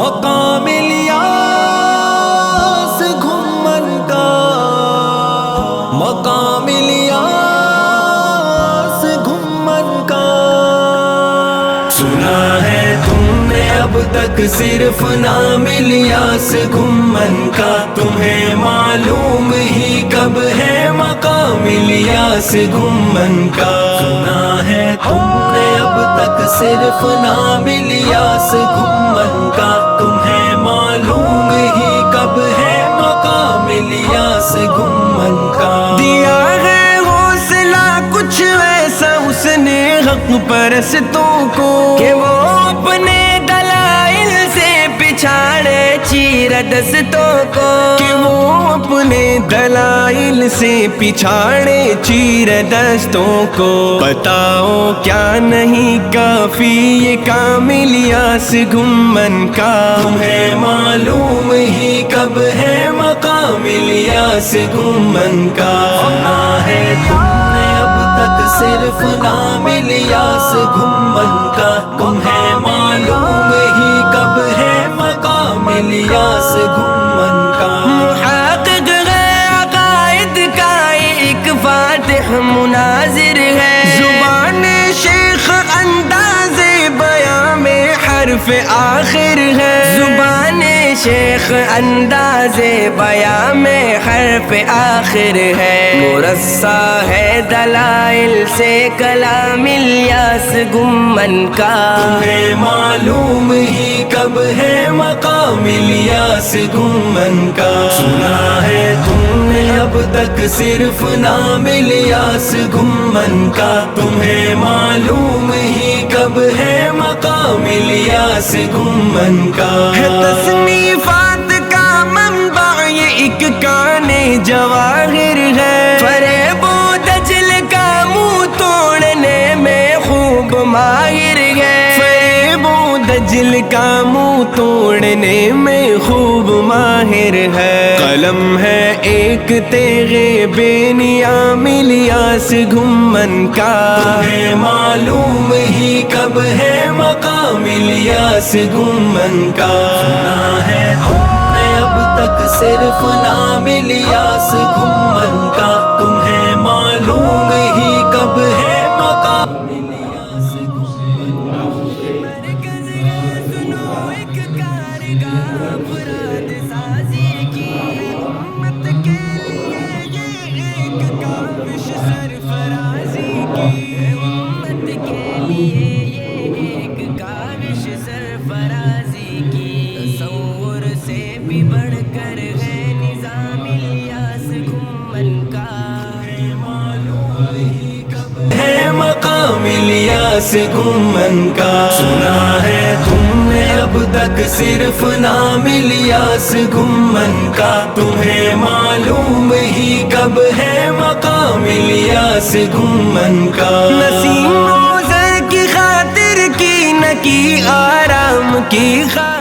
مقام الیاس گھمن کا، مقام الیاس گھمن کا۔ سنا ہے تم نے اب تک صرف نام الیاس گھمن کا، تمہیں معلوم ہی کب ہے مقام الیاس گھمن کا۔ سنا ہے تم نے اب تک صرف نام الیاس گھمن کا، تمہیں معلوم ہی کب ہے مقام الیاس گھمن کا۔ دیا ہے حوصلہ کچھ ایسا اس نے حق پرستوں کو کہ وہ اپنے دلائل سے پچھاڑے چیر دستوں کو، کہ وہ اپنے دلائل سے پچھاڑے چیر دستوں کو۔ بتاؤ کیا نہیں کافی یہ کام الیاس گھمن کا، تمہیں معلوم ہی کب ہے مقام الیاس گھمن کا۔ سنا ہے تم نے اب تک صرف نام الیاس گھمن کا، تمہیں معلوم ہی کب ہے مقام الیاس گھمن کا۔ محقق ہے عقائد کا ایک فاتح مناظر ہے، زبان شیخ انداز بیاں میں حرف آخر ہے، زبان شیخ انداز بیاں میں حرف آخر ہے۔ مرصع ہے دلائل سے کلام الیاس گھمن کا، تمہیں معلوم ہی کب ہے مقام الیاس گھمن کا۔ سنا ہے تم نے اب تک صرف نام الیاس گھمن کا، تمہیں معلوم ہی کب ہے مقام الیاس گھمن کا۔ تصنیفات کا منبع یہ ایک کان جواہر ہے، فریب و دجل کا منہ توڑنے میں خوب ماہر ہے، فریب و دجل کا منہ توڑنے میں خوب ماہر ہے۔ قلم ہے ایک تیغے بے نیام الیاس گھمن کا، تمہیں معلوم ہی کب ہے مقام الیاس گھمن کا۔ سنا ہے تم نے اب تک صرف نام الیاس گھمن کا، تمہیں معلوم ہی کب ہے مقام الیاس گھمن کا۔ مرکز ہے سنو ایک کارگاہ افراد سازی کی، امت کے لیے یہ ایک کاوش سرفرازی کی، امت کے لیے یہ ایک کاوش سرفرازی کی۔ تصور سے بھی بڑھ کر ہے نظام الیاس گھمن کا، ہے مقام الیاس گھمن کا۔ سنا ہے تم نے اب تک صرف نام الیاس گھمن کا، تمہیں معلوم ہی کب ہے مقام الیاس گھمن کا۔ نسیم و زر کی خاطر کی نہ کی آرام کی خاطر